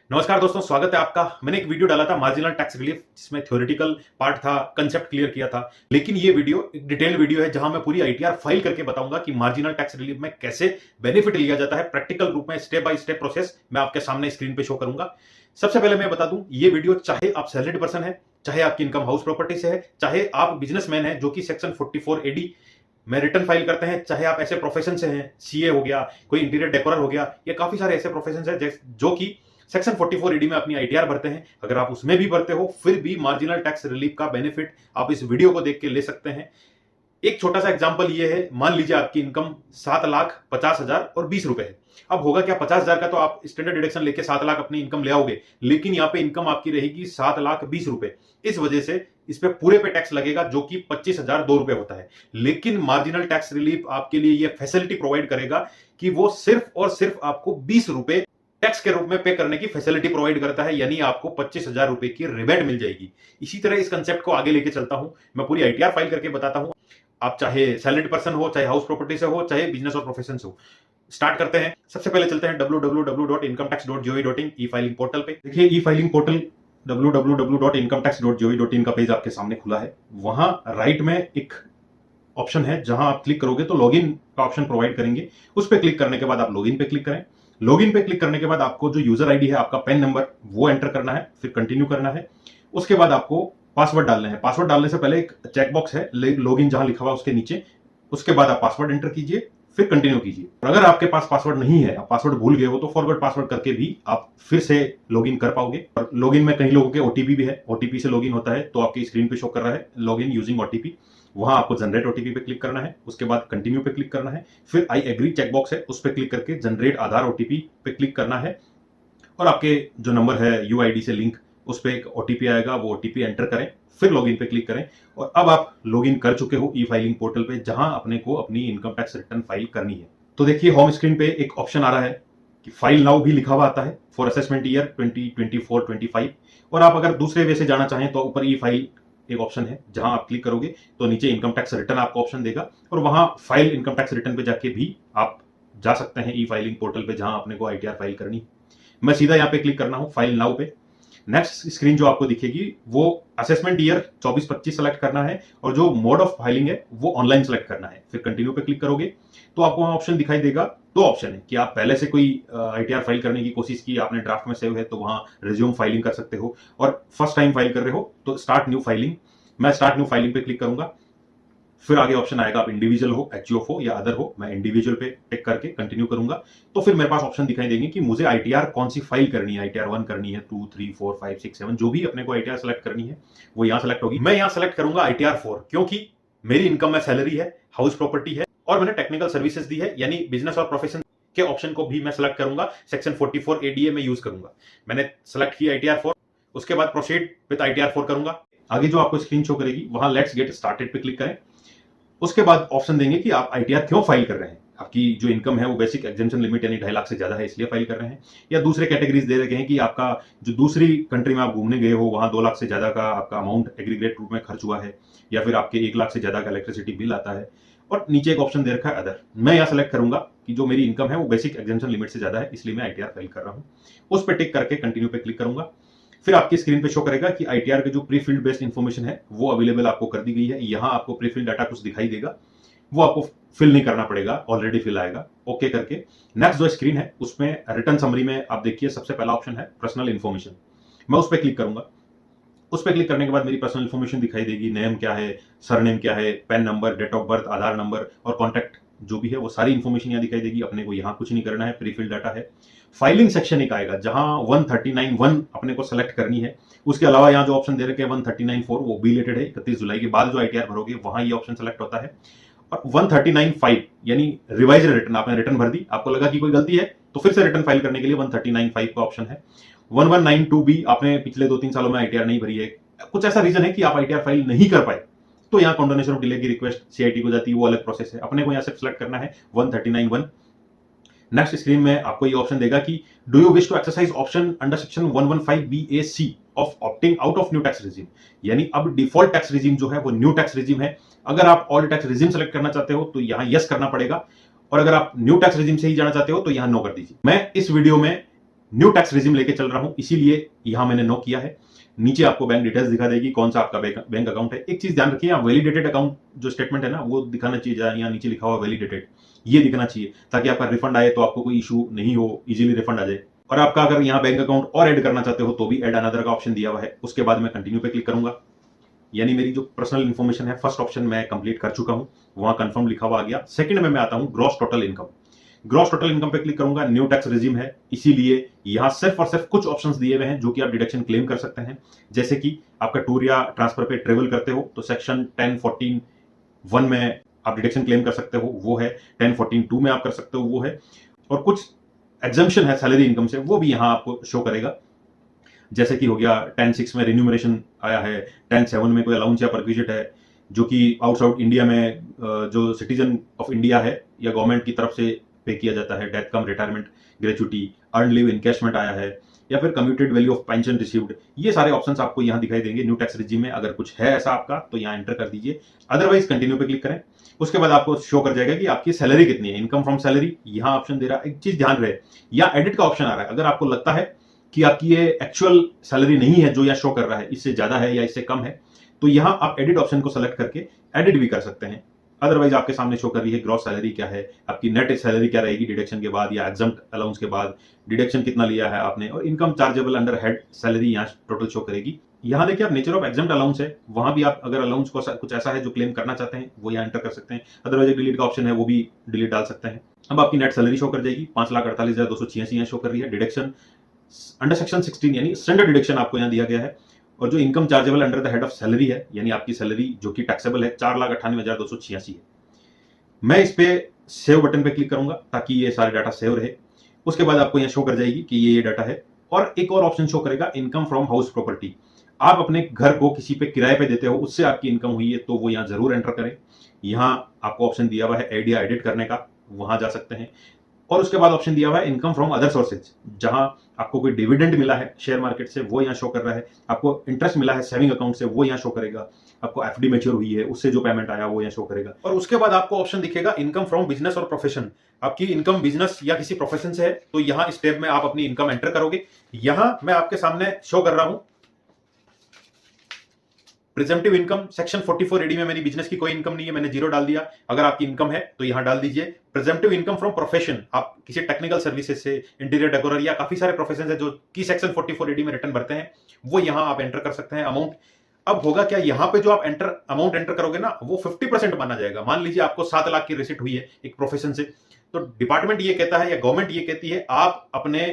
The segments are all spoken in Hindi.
नमस्कार दोस्तों, स्वागत है आपका। मैंने एक वीडियो डाला था मार्जिनल टैक्स रिलीफ, जिसमें थ्योरेटिकल पार्ट था, कंसेप्ट क्लियर किया था। लेकिन ये वीडियो एक डिटेल वीडियो है जहां मैं पूरी आईटीआर फाइल करके बताऊंगा कि मार्जिनल टैक्स रिलीफ में कैसे बेनिफिट लिया जाता है। प्रैक्टिकल रूप में स्टेप बाय स्टेप प्रोसेस मैं आपके सामने स्क्रीन पे शो करूंगा। सबसे पहले मैं बता दूं, ये वीडियो चाहे आप सैलरीड पर्सन है, चाहे आपकी इनकम हाउस प्रॉपर्टी से है, चाहे आप बिजनेसमैन है जो कि सेक्शन 44 एडी में रिटर्न फाइल करते हैं, चाहे आप ऐसे प्रोफेशन से हैं, सीए हो गया, कोई इंटीरियर डेकोरर हो गया, या काफी सारे ऐसे प्रोफेशन है जो कि सेक्शन 44 एडी में अपनी आईटीआर भरते हैं। अगर आप उसमें भी भरते हो, फिर भी मार्जिनल टैक्स रिलीफ का बेनिफिट आप इस वीडियो को देख के ले सकते हैं। एक छोटा सा एग्जांपल ये है, मान लीजिए आपकी इनकम 7,50,000 और 20 रुपए है। अब होगा क्या, 50,000 का तो आप स्टैंडर्ड डिडक्शन लेके 7 लाख अपनी इनकम ले आओगे, लेकिन यहाँ पे इनकम आपकी रहेगी 7,20,000 रुपए। इस वजह से इस पे पूरे पे टैक्स लगेगा, जो कि 25,002 रुपए होता है। लेकिन मार्जिनल टैक्स रिलीफ आपके लिए ये फैसिलिटी प्रोवाइड करेगा कि वो सिर्फ और सिर्फ आपको 20 रुपए टैक्स के रूप में पे करने की फैसिलिटी प्रोवाइड करता है, यानी आपको 25,000 रुपए की रिबेट मिल जाएगी। इसी तरह इस कंसेप्ट को आगे लेके चलता हूं, मैं पूरी आईटीआर फाइल करके बताता हूं। आप चाहे सैलरीड पर्सन हो, चाहे हाउस प्रॉपर्टी से हो, चाहे बिजनेस और प्रोफेशन से हो। स्टार्ट करते हैं। सबसे पहले चलते हैं www.incometax.gov.in ई फाइलिंग पोर्टल पे। देखिए, ई फाइलिंग पोर्टल www.incometax.gov.in का पेज आपके सामने खुला है। वहां राइट में एक ऑप्शन है, जहां आप क्लिक करोगे तो लॉगिन का ऑप्शन प्रोवाइड करेंगे। उस पर क्लिक करने के बाद आप लॉगिन पे क्लिक करें। लॉगिन पे क्लिक करने के बाद आपको जो यूजर आईडी है, आपका पैन नंबर, वो एंटर करना है, फिर कंटिन्यू करना है। उसके बाद आपको पासवर्ड डालना है। पासवर्ड डालने से पहले एक चेकबॉक्स है लॉगिन जहां लिखा हुआ उसके नीचे, उसके बाद आप पासवर्ड एंटर कीजिए, फिर कंटिन्यू कीजिए। और अगर आपके पास पासवर्ड नहीं है, आप पासवर्ड भूल गए हो, तो फॉरवर्ड पासवर्ड करके भी आप फिर से लॉगिन कर पाओगे। और लॉगिन में कई लोगों के ओटीपी भी है, ओटीपी से लॉगिन होता है, तो आपकी स्क्रीन पे शो कर रहा है लॉगिन यूजिंग ओटीपी। वहां आपको जनरेट ओटीपी पे क्लिक करना है, उसके बाद कंटिन्यू पे क्लिक करना है, फिर आई एग्री चेकबॉक्स है, उस पर क्लिक करके जनरेट आधार ओटीपी पे क्लिक करना है। और आपके जो नंबर है यूआईडी से लिंक, उस पर एक ओटीपी आएगा, वो ओटीपी एंटर करें, फिर लॉगिन पे क्लिक करें। और अब आप लॉगिन कर चुके हो ई फाइलिंग पोर्टल पे, जहां अपने को अपनी इनकम टैक्स रिटर्न फाइल करनी है। तो देखिए, होम स्क्रीन पे एक ऑप्शन आ रहा है कि फाइल नाउ भी लिखा हुआ आता है फॉर असेसमेंट ईयर 2024-25। और आप अगर दूसरे वे से जाना चाहें तो ऊपर ई फाइल एक ऑप्शन है, जहां आप क्लिक करोगे तो नीचे इनकम टैक्स रिटर्न आपको ऑप्शन देगा, और वहां फाइल इनकम टैक्स रिटर्न पे जाके भी आप जा सकते हैं ई फाइलिंग पोर्टल पे, जहां अपने को आईटीआर फाइल करनी। मैं सीधा यहाँ पे क्लिक करना हूं, फाइल नाउ पे। नेक्स्ट स्क्रीन जो आपको दिखेगी वो असेसमेंट ईयर 24-25 सेलेक्ट करना है, और जो मोड ऑफ फाइलिंग है वो ऑनलाइन सेलेक्ट करना है। फिर कंटिन्यू पे क्लिक करोगे तो आपको वहां ऑप्शन दिखाई देगा। दो ऑप्शन है कि आप पहले से कोई आईटीआर फाइल करने की कोशिश की, आपने ड्राफ्ट में सेव है, तो वहां रिज्यूम फाइलिंग कर सकते हो, और फर्स्ट टाइम फाइल कर रहे हो तो स्टार्ट न्यू फाइलिंग। मैं स्टार्ट न्यू फाइलिंग पे क्लिक करूंगा। फिर आगे ऑप्शन आएगा, आप इंडिविजुअल हो, एचयूएफ हो या अदर हो। मैं इंडिविजुअल पे टिक करके कंटिन्यू करूंगा। तो फिर मेरे पास ऑप्शन दिखाई देंगे कि मुझे आईटीआर कौन सी फाइल करनी है, आईटीआर 1 करनी है, 2, 3, 4, 5, 6, 7, जो भी अपने को आईटीआर सेलेक्ट करनी है वो यहां सेलेक्ट होगी। मैं यहां सेलेक्ट करूंगा आईटीआर 4, क्योंकि मेरी इनकम में सैलरी है, हाउस प्रॉपर्टी है, और मैंने टेक्निकल सर्विसेज दी है, यानी बिजनेस और प्रोफेशन के ऑप्शन को भी मैं सेलेक्ट करूंगा। सेक्शन 44 एडीए में यूज करूंगा। मैंने सेलेक्ट किया आईटीआर 4, उसके बाद प्रोसीड विद आईटीआर 4 करूंगा। आगे जो आपको स्क्रीन शो करेगी वहां लेट्स गेट स्टार्टेड पे क्लिक करें। उसके बाद ऑप्शन देंगे कि आप आईटीआर क्यों फाइल कर रहे हैं। आपकी जो इनकम है वो बेसिक एग्जेम्पशन लिमिट यानी 2.5 लाख से ज्यादा है, इसलिए फाइल कर रहे हैं। या दूसरे कैटेगरीज दे रखे हैं कि आपका जो दूसरी कंट्री में आप घूमने गए हो, वहां 2 लाख से ज्यादा का आपका अमाउंट एग्रीगेट रूप में खर्च हुआ है, या फिर आपके 1 लाख से ज्यादा का इलेक्ट्रिसिटी बिल आता है। और नीचे एक ऑप्शन दे रखा है अदर। मैं यहाँ सेलेक्ट करूंगा कि जो मेरी इनकम है वो बेसिक एग्जेम्पशन लिमिट से ज्यादा है, इसलिए मैं आईटीआर फाइल कर रहा हूँ। उस पर टिक करके कंटिन्यू पे क्लिक करूंगा। फिर आपकी स्क्रीन पे शो करेगा कि आईटीआर के जो प्री फिल्ड बेस्ड इन्फॉर्मेशन है वो अवेलेबल आपको कर दी गई है। यहाँ आपको प्री फिल्ड डाटा कुछ दिखाई देगा, वो आपको फिल नहीं करना पड़ेगा, ऑलरेडी फिल आएगा। ओके करके नेक्स्ट जो स्क्रीन है उसमें रिटर्न समरी में आप देखिए सबसे पहला ऑप्शन है पर्सनल इन्फॉर्मेशन। मैं उस पर क्लिक करूंगा। उस पर क्लिक करने के बाद मेरी पर्सनल इन्फॉर्मेशन दिखाई देगी, नेम क्या है, सरनेम क्या है, PAN number, date of birth, Aadhaar number और कॉन्टैक्ट जो भी है वो सारी इन्फॉर्मेशन यहाँ दिखाई देगी। अपने को यहाँ कुछ नहीं करना है, प्री फिल डाटा है। फाइलिंग सेक्शन एक आएगा जहां 139(1) अपने को सेलेक्ट करनी है। उसके अलावा यहाँ जो ऑप्शन दे रखे हैं 139(4) वो भी रिलेटेड है। 31 जुलाई के बाद जो आईटीआर भरोगे वहां ये ऑप्शन सेलेक्ट होता है। और 139(5) यानी रिवाइज रिटर्न, आपने रिटर्न भर दी, आपको लगा कि कोई गलती है तो फिर से रिटर्न फाइल करने के लिए 139(5) का ऑप्शन है। 1192B आपने पिछले 2-3 सालों में आईटीआर नहीं भरी है, कुछ ऐसा रीजन है कि आप आईटीआर फाइल नहीं कर पाए, तो यहाँ कॉन्डोनेशन ऑफ डिले की रिक्वेस्ट सीआईटी को जाती है, वो अलग प्रोसेस है। अपने को यहाँ से सिलेक्ट करना है 139(1). नेक्स्ट स्क्रीन में आपको ये ऑप्शन देगा कि do you wish to exercise option under section 115BAC of opting out of new tax regime. यानी अब डिफॉल्ट टैक्स रिजीम जो है वो न्यू टैक्स रिजीम है। अगर आप ऑल टैक्स रिजीम सेलेक्ट करना चाहते हो तो यहाँ यस करना पड़ेगा, और अगर आप न्यू टैक्स रिजीम से ही जाना चाहते हो तो यहाँ नो कर दीजिए। मैं इस वीडियो में न्यू टैक्स रिजिम लेके चल रहा हूं, इसीलिए यहां मैंने नो किया है। नीचे आपको बैंक डिटेल्स दिखा देगी कौन सा आपका बैंक अकाउंट है। एक चीज ध्यान रखिए, यहाँ वैलिडेटेड अकाउंट जो स्टेटमेंट है ना वो दिखाना चाहिए, यहाँ नीचे लिखा हुआ वैलिडेटेड ये दिखना चाहिए, ताकि आपका रिफंड आए तो आपको कोई इशू नहीं हो, इजीली रिफंड आ जाए। और आपका अगर यहाँ बैंक अकाउंट और ऐड करना चाहते हो तो भी ऐड अनदर का ऑप्शन दिया हुआ है। उसके बाद मैं कंटिन्यू पे क्लिक करूंगा, यानी मेरी जो पर्सनल इन्फॉर्मेशन है फर्स्ट ऑप्शन मैं कंप्लीट कर चुका हूं, वहां कंफर्म लिखा हुआ आ गया। सेकंड में मैं आता हूं gross total income. Gross total income पे क्लिक करूंगा, न्यू टैक्स रिजिम है इसीलिए यहां सिर्फ और सिर्फ कुछ ऑप्शंस दिए हुए हैं जो कि आप डिडक्शन क्लेम कर सकते हैं। जैसे कि आपका टूर या ट्रांसफर पे ट्रेवल करते हो तो सेक्शन 1014(1) में आप डिडक्शन क्लेम कर सकते हो, वो है। 1014(2) में आप कर सकते हो, वो है। और कुछ एग्जम्पशन है सैलरी इनकम से, वो भी यहां आपको शो करेगा। जैसे कि हो गया 10(6) में रिन्यूमरेशन आया है, 10(7) में कोई अलाउंस या परक्विजिट है जो कि आउटसाइड इंडिया में जो सिटीजन ऑफ इंडिया है या गवर्नमेंट की तरफ से पे किया जाता है, death cum retirement gratuity, earn leave encashment आया है, या फिर commuted value of pension received. ये सारे ऑप्शंस आपको यहां दिखाई देंगे न्यू टैक्स रिजिम में। अगर कुछ है ऐसा आपका तो यहां एंटर कर दीजिए, अदरवाइज कंटिन्यू पे क्लिक करें। उसके बाद आपको शो कर जाएगा कि आपकी सैलरी कितनी है, इनकम फ्रॉम सैलरी यहां ऑप्शन दे रहा है। एक चीज ध्यान रहे, या एडिट का ऑप्शन आ रहा है। अगर आपको लगता है कि आपकी ये एक्चुअल सैलरी नहीं है जो यहां शो कर रहा है, इससे ज्यादा है या इससे कम है, तो यहां आप एडिट ऑप्शन को सेलेक्ट करके एडिट भी कर सकते हैं। अदरवाइज आपके सामने शो कर रही है ग्रॉस सैलरी क्या है, आपकी नेट सैलरी क्या रहेगी डिडक्शन के बाद या एग्जम्प्ट अलाउंस के बाद, डिडक्शन कितना लिया है आपने, और income chargeable under head salary यहाँ टोटल शो करेगी। यहाँ देखिए आप नेचर ऑफ एग्जम्प्ट अलाउंस है, वहां भी आप अगर अलाउंस को कुछ ऐसा है जो क्लेम करना चाहते हैं वो यहाँ एंटर कर सकते हैं। अदरवाइज डिलीट का ऑप्शन है, वो भी डिलीट डाल सकते हैं। अब आपकी नेट सैलरी शो कर जाएगी, 5,48,286 यहाँ शो कर रही है। डिडक्शन अंडर सेक्शन 16 यानी स्टैंडर्ड डिडक्शन आपको यहाँ दिया गया है। और जो income chargeable under the head of salary है, यानी आपकी सैलरी जो कि टैक्सेबल है, 4,98,286 है। मैं इस पे सेव बटन पे क्लिक करूंगा ताकि ये सारे डाटा सेव रहे। उसके बाद आपको यहाँ शो कर जाएगी कि ये डाटा है। और एक और ऑप्शन शो करेगा इनकम फ्रॉम हाउस प्रॉपर्टी। आप अपने घर को किसी पे किराए पे देते हो, उससे आपकी इनकम हुई है तो वो यहाँ जरूर एंटर करें। यहाँ आपको ऑप्शन दिया हुआ है ऐड या एडिट करने का, वहां जा सकते हैं। और उसके बाद ऑप्शन दिया हुआ है इनकम फ्रॉम अदर सोर्सेज, जहां आपको कोई डिविडेंड मिला है शेयर मार्केट से वो यहाँ शो कर रहा है, आपको इंटरेस्ट मिला है सेविंग अकाउंट से वो यहाँ शो करेगा, आपको एफडी मैच्योर हुई है उससे जो पेमेंट आया वो यहाँ शो करेगा। और उसके बाद आपको ऑप्शन दिखेगा इनकम फ्रॉम बिजनेस और प्रोफेशन। आपकी इनकम बिजनेस या किसी प्रोफेशन से है तो यहाँ इस टैब में आप अपनी इनकम एंटर करोगे। यहां मैं आपके सामने शो कर रहा हूं प्रिजम्पटिव इनकम। सेक्शन 44 एडी में मेरी बिजनेस की कोई इनकम नहीं है, मैंने जीरो डाल दिया। अगर आपकी इनकम है तो यहां डाल दीजिए प्रिजम्पटिव इनकम फ्रॉम प्रोफेशन। आप किसी टेक्निकल सर्विसेज से, इंटीरियर डेकोरर या काफी सारे प्रोफेशन है जो कि सेक्शन 44 एडी में रिटर्न भरते हैं, वो यहां आप एंटर कर सकते हैं अमाउंट। अब होगा क्या, यहां पे जो आप अमाउंट एंटर करोगे ना वो 50% माना जाएगा। मान लीजिए आपको 7 लाख की रिसिट हुई है एक प्रोफेशन से, तो डिपार्टमेंट ये कहता है या गवर्नमेंट ये कहती है आप अपने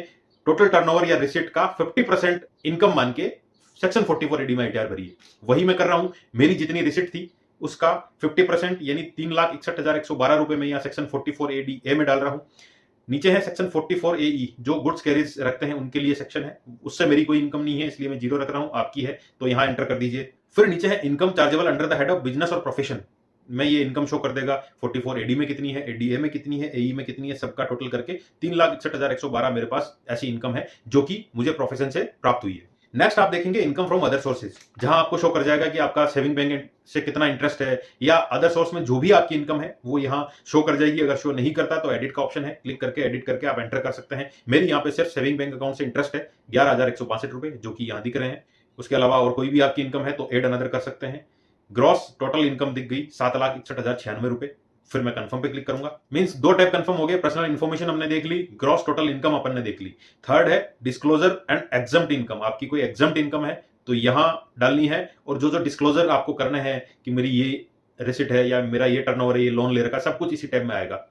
टोटल टर्नओवर या रिसिट का 50% इनकम मान के सेक्शन 44 एडी में आईटीआर भरी है। वही मैं कर रहा हूं। मेरी जितनी रिसिट थी उसका 50% यानी 3,61,112 रुपए में यहाँ सेक्शन 44 एडी ए में डाल रहा हूं। नीचे है सेक्शन 44 एई जो गुड्स कैरिज रखते हैं उनके लिए सेक्शन है, उससे मेरी कोई इनकम नहीं है इसलिए मैं जीरो रख रहा हूं। आपकी है तो यहां एंटर कर दीजिए। फिर नीचे है income chargeable under the head of business और प्रोफेशन। मैं ये इनकम शो कर देगा 44 एडी में कितनी है, एडीए में कितनी है, एई में कितनी है, सबका टोटल करके 3,61,112 मेरे पास ऐसी इनकम है जो कि मुझे प्रोफेशन से प्राप्त हुई है। नेक्स्ट आप देखेंगे इनकम फ्रॉम अदर सोर्सेज, जहां आपको शो कर जाएगा कि आपका सेविंग बैंक से कितना इंटरेस्ट है या अदर सोर्स में जो भी आपकी इनकम है वो यहां शो कर जाएगी। अगर शो नहीं करता तो एडिट का ऑप्शन है, क्लिक करके एडिट करके आप एंटर कर सकते हैं। मेरी यहाँ पे सिर्फ सेविंग बैंक अकाउंट से इंटरेस्ट है 11,162 रुपए जो कि यहाँ दिख रहे हैं। उसके अलावा और कोई भी आपकी इनकम है तो एड अनदर कर सकते हैं। ग्रॉस टोटल इनकम दिख गई 7,61,096 रुपए। फिर मैं कंफर्म पे क्लिक करूंगा। मींस दो टाइप कंफर्म हो गए, पर्सनल इन्फॉर्मेशन हमने देख ली, ग्रॉस टोटल इनकम अपन ने देख ली। थर्ड है डिस्क्लोजर एंड एग्जम्प्ट इनकम। आपकी कोई एग्जम्प्ट इनकम है तो यहां डालनी है, और जो जो डिस्क्लोजर आपको करना है कि मेरी ये रिसिट है या मेरा ये टर्नओवर है, ये लोन ले रखा, सब कुछ इसी टैब में आएगा।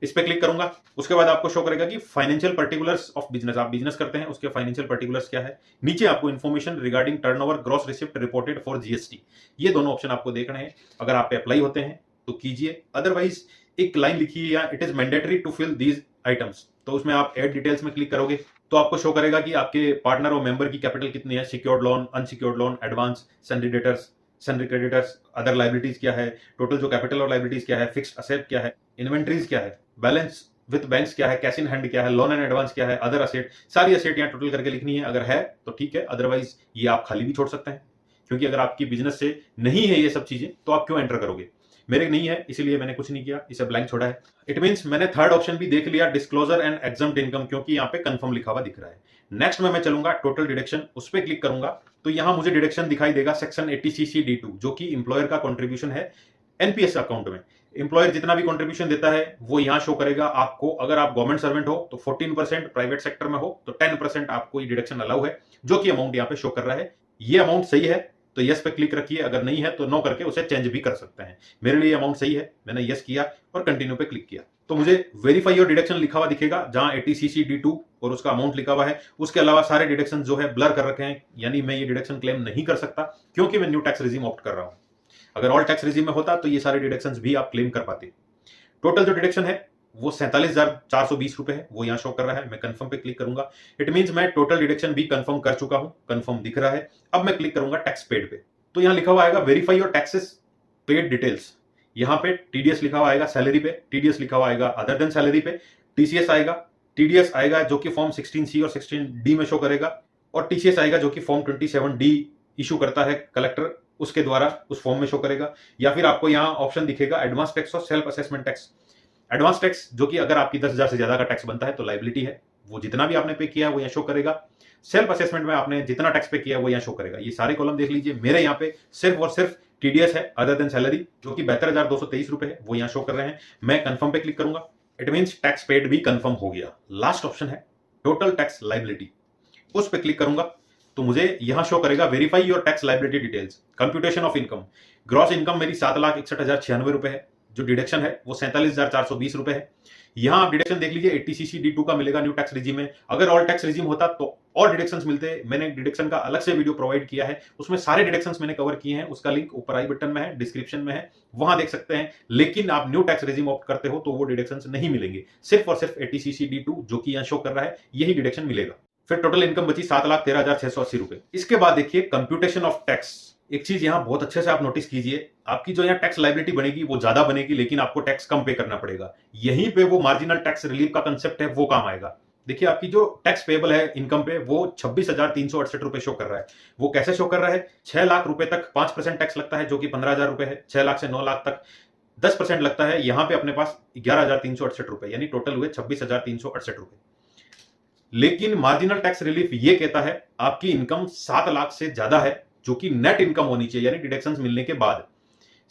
इस पे क्लिक करूंगा। उसके बाद आपको शो करेगा कि फाइनेंशियल पर्टिकुलर्स ऑफ बिजनेस, आप बिजनेस करते हैं उसके फाइनेंशियल पर्टिकुलर्स क्या है। नीचे आपको information regarding turnover gross receipt reported for GST, ये दोनों ऑप्शन आपको देखने हैं। अगर आप पे अप्लाई होते हैं तो कीजिए, अदरवाइज एक लाइन लिखी है या it is mandatory to fill these items, तो उसमें आप एड डिटेल्स में क्लिक करोगे तो आपको शो करेगा कि आपके पार्टनर और मेंबर की कैपिटल कितनी है, secured loan, unsecured loan, advance, sundry debtors, sundry creditors, other liabilities क्या है, टोटल जो कैपिटल और लाइबिलिटीज क्या है, फिक्स्ड असेट क्या है, इन्वेंट्रीज क्या है, बैलेंस विद बैंक्स क्या है, कैश इन हैंड क्या है, लोन एंड एडवांस क्या है, अदर असेट, सारी असेट यहाँ टोटल करके लिखनी है। अगर है तो ठीक है, अदरवाइज ये आप खाली भी छोड़ सकते हैं, क्योंकि अगर आपकी बिजनेस से नहीं है ये सब चीजें तो आप क्यों एंटर करोगे। मेरे नहीं है, इसीलिए मैंने कुछ नहीं किया, इसे ब्लैंक छोड़ा है। इट मींस मैंने थर्ड ऑप्शन भी देख लिया, डिस्क्लोजर एंड एग्जम्प्ट इनकम, क्योंकि यहाँ पे कंफर्म लिखा हुआ दिख रहा है। नेक्स्ट में मैं चलूंगा टोटल डिडक्शन, उस पर क्लिक करूंगा तो यहां मुझे डिडक्शन दिखाई देगा सेक्शन 80cc D2, जो कि इंप्लॉयर का कंट्रीब्यूशन है एनपीएस अकाउंट में। इंप्लॉयर जितना भी कंट्रीब्यूशन देता है वो यहां शो करेगा आपको। अगर आप गवर्नमेंट सर्वेंट हो तो 14%, प्राइवेट सेक्टर में हो तो 10% आपको ये डिडक्शन अलाउ है, जो कि अमाउंट यहां पे शो कर रहा है। ये अमाउंट सही है तो यस पे क्लिक रखिए, अगर नहीं है तो नो करके उसे चेंज भी कर सकते हैं। मेरे लिए अमाउंट सही है, मैंने यस किया और कंटिन्यू पे क्लिक किया तो मुझे वेरीफाई योर डिडक्शन लिखा हुआ दिखेगा, जहां 80cc D2 और उसका अमाउंट लिखा हुआ है। उसके अलावा सारे डिडक्शन जो है ब्लर कर रखे हैं, यानी मैं ये डिडक्शन क्लेम नहीं कर सकता क्योंकि मैं न्यू टैक्स रिजीम ऑप्ट कर रहा हूं। अगर ऑल टैक्स रिजीम में होता तो ये सारे डिडक्शंस भी आप क्लेम कर पाते। टोटल जो डिडक्शन है वो 47,420 रुपए है, वो यहां शो कर रहा है। मैं कंफर्म पे क्लिक करूंगा, इट मींस मैं टोटल डिडक्शन भी कंफर्म कर चुका हूं, कंफर्म दिख रहा है। अब मैं क्लिक करूंगा टैक्स पेड पे, तो यहां लिखा हुआ आएगा verify your taxes paid details. यहां पे टीडीएस लिखा हुआ आएगा सैलरी पे, टीडीएस लिखा हुआ आएगा अदर देन सैलरी पे, टीसीएस आएगा, टीडीएस आएगा जो कि फॉर्म 16C और 16D में शो करेगा, और टीसीएस आएगा जो कि फॉर्म 27D इशू करता है कलेक्टर, उसके द्वारा उस फॉर्म में शो करेगा। या फिर आपको यहाँ ऑप्शन दिखेगा एडवांस टैक्स और self assessment tax. Advance tax जो कि अगर आपकी 10,000 से ज्यादा का टैक्स बनता है तो लाइबिलिटी है, वो जितना भी आपने पे किया वो यहाँ शो करेगा। सेल्फ असेसमेंट में आपने जितना टैक्स पे किया वो यहाँ शो करेगा। ये सारे कॉलम देख लीजिए, मेरे यहाँ पे सिर्फ और सिर्फ टीडीएस है अदर देन सैलरी, जो कि 72,223 रुपए है, वो यहाँ शो कर रहे हैं। मैं कंफर्म पे क्लिक करूंगा, इट मींस टैक्स पेड भी कंफर्म हो गया। लास्ट ऑप्शन है टोटल टैक्स लाइबिलिटी, उस पर क्लिक करूंगा तो मुझे यहां शो करेगा verify your tax liability details, computation of income. Gross income मेरी 7,61,096 रुपए है, जो डिडक्शन है वो 47,420 रुपए है। यहां आप डिडक्शन देख लीजिए 80cc D2 का मिलेगा न्यू टैक्स रिजीम में। अगर ऑल टैक्स रिजीम होता तो और डिडक्शंस मिलते। मैंने डिडक्शन का अलग से वीडियो प्रोवाइड किया है, उसमें सारे डिडक्शंस मैंने कवर किए हैं, उसका लिंक ऊपर आई बटन में है, डिस्क्रिप्शन में है, वहां देख सकते हैं। लेकिन आप न्यू टैक्स रिजीम ऑप्ट करते हो तो वो डिडक्शंस नहीं मिलेंगे, सिर्फ और सिर्फ 80cc D2 जो कि यहां शो कर रहा है यही डिडक्शन मिलेगा। फिर टोटल इनकम बची 7,13,680 रुपए। इसके बाद देखिए कंप्यूटेशन ऑफ टैक्स। एक चीज यहां बहुत अच्छे से आप नोटिस कीजिए, आपकी जो यहाँ टैक्स लाइबिलिटी बनेगी वो ज्यादा बनेगी, लेकिन आपको टैक्स कम पे करना पड़ेगा। यहीं पे वो मार्जिनल टैक्स रिलीफ का कंसेप्ट है वो काम आएगा। देखिए आपकी जो टैक्स पेबल है इनकम पे वो 26,368 रुपए शो कर रहा है। वो कैसे शो कर रहा है? 6 लाख रुपए तक 5% टैक्स लगता है जो कि 15,000 रुपए है। 6 लाख से 9 लाख तक 10% लगता है। यहां पे अपने पास 11,368 रुपए, यानी टोटल हुए 26,368 रुपए। लेकिन मार्जिनल टैक्स रिलीफ ये कहता है आपकी इनकम 7 लाख से ज्यादा है, जो कि नेट इनकम होनी चाहिए, यानी डिडक्शंस मिलने के बाद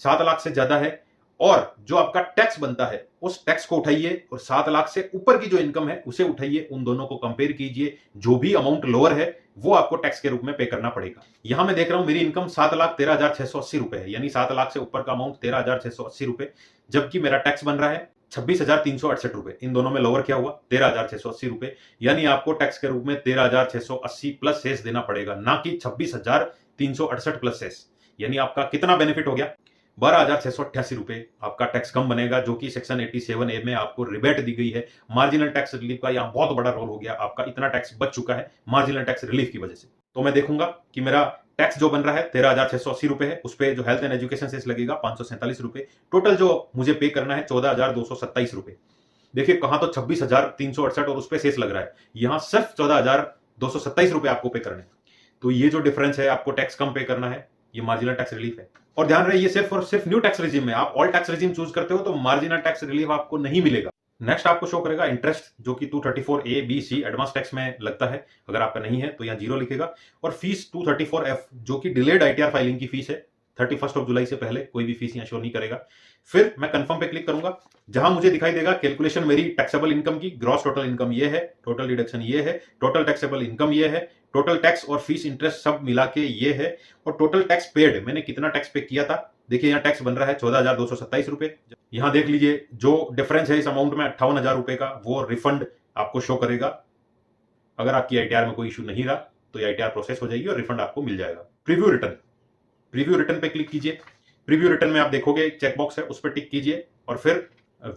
7 लाख से ज्यादा है, और जो आपका टैक्स बनता है उस टैक्स को उठाइए और 7 लाख से ऊपर की जो इनकम है उसे उठाइए, उन दोनों को कंपेयर कीजिए। जो भी अमाउंट लोअर है वो आपको टैक्स के रूप में पे करना पड़ेगा। यहां मैं देख रहा हूं मेरी इनकम 7,13,680 रुपए है, यानी 7 लाख से ऊपर का अमाउंट 13,680 रुपए, जबकि मेरा टैक्स बन रहा है 26,368 रुपए। इन दोनों में लोअर क्या हुआ? 13,680 रुपए, यानी आपको टैक्स के रूप में 13,680 प्लस सेस देना पड़ेगा, ना कि 26,368 प्लस सेस। यानी आपका कितना बेनिफिट हो गया? 12,688 रुपए आपका टैक्स कम बनेगा, जो कि सेक्शन 87A में आपको रिबेट दी गई है। मार्जिनल टैक्स रिलीफ का यहाँ बहुत बड़ा रोल हो गया, आपका इतना टैक्स बच चुका है मार्जिनल टैक्स रिलीफ की वजह से। तो मैं देखूंगा कि मेरा टैक्स जो बन रहा है 13,680 रुपए है, उस पे जो हेल्थ एंड एजुकेशन सेस लगेगा 547 रुपए। टोटल जो मुझे पे करना है 14,227 रुपए। देखिए कहां तो 26,368 और उस पे सेस लग रहा है, यहां सिर्फ 14,227 रुपए आपको पे करने। तो ये जो डिफरेंस है, आपको टैक्स कम पे करना है, ये मार्जिनल टैक्स रिलीफ है। और ध्यान रहे ये सिर्फ और सिर्फ न्यू टैक्स रिजीम में, आप ऑल टैक्स रिजीम चूज करते हो तो मार्जिनल टैक्स रिलीफ आपको नहीं मिलेगा। नेक्स्ट आपको शो करेगा इंटरेस्ट, जो कि 234A-B-C एडवांस टैक्स में लगता है। अगर आपका नहीं है तो यहाँ 0 लिखेगा। और फीस 234F, जो कि डिलेड ITR फाइलिंग की फीस है, 31 जुलाई से पहले कोई भी फीस यहाँ शो नहीं करेगा। फिर मैं कंफर्म पे क्लिक करूंगा, जहां मुझे दिखाई देगा कैलकुलेशन मेरी टैक्सेबल इनकम की। ग्रॉस टोटल इनकम ये है, टोटल डिडक्शन ये है, टोटल टैक्सेबल इनकम ये है, टोटल टैक्स और फीस इंटरेस्ट सब मिला के ये है, और टोटल टैक्स पेड मैंने कितना टैक्स पे किया था। देखिए यहाँ टैक्स बन रहा है 14,227 रुपए। यहाँ देख लीजिए जो डिफरेंस है इस अमाउंट में 58,000 रुपए का, वो रिफंड आपको शो करेगा। अगर आपकी ITR में कोई इशू नहीं रहा तो ये ITR प्रोसेस हो जाएगी और रिफंड आपको मिल जाएगा। प्रीव्यू रिटर्न, प्रीव्यू रिटर्न पे क्लिक कीजिए। प्रीव्यू रिटर्न में आप देखोगे चेकबॉक्स है, उस पर टिक कीजिए और फिर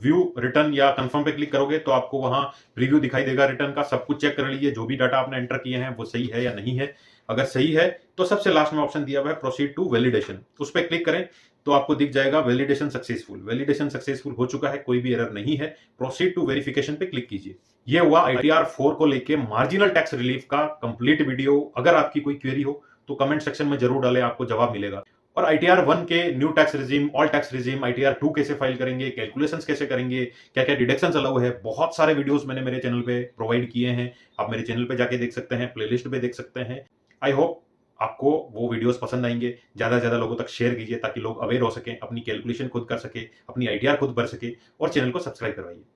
व्यू रिटर्न या कंफर्म पे क्लिक करोगे तो आपको वहां प्रीव्यू दिखाई देगा रिटर्न का। सब कुछ चेक कर लीजिए, जो भी डाटा आपने एंटर किए हैं वो सही है या नहीं है। अगर सही है तो सबसे लास्ट में ऑप्शन दिया हुआ है प्रोसीड टू वैलिडेशन, उस पर क्लिक करें तो आपको दिख जाएगा वैलिडेशन सक्सेसफुल। वैलिडेशन सक्सेसफुल हो चुका है, कोई भी एरर नहीं है। प्रोसीड टू वेरिफिकेशन पे क्लिक कीजिए। ये हुआ ITR 4 को लेके मार्जिनल टैक्स रिलीफ का कंप्लीट वीडियो। अगर आपकी कोई क्वेरी हो तो कमेंट सेक्शन में जरूर डालें, आपको जवाब मिलेगा। और ITR 1 के new tax regime, all tax regime, ITR 2 कैसे फाइल करेंगे, कैलकुलेशंस कैसे करेंगे, क्या क्या डिडक्शंस अलाउ है, बहुत सारे वीडियोस मैंने मेरे चैनल पे प्रोवाइड किए हैं। आप मेरे चैनल पे जाके देख सकते हैं, प्लेलिस्ट पे देख सकते हैं। आई होप आपको वो वीडियोस पसंद आएंगे। ज्यादा से ज्यादा लोगों तक शेयर कीजिए ताकि लोग अवेयर हो सकें, अपनी कैलकुलेशन खुद कर सके, अपनी ITR खुद भर सके, और चैनल को सब्सक्राइब करवाइए।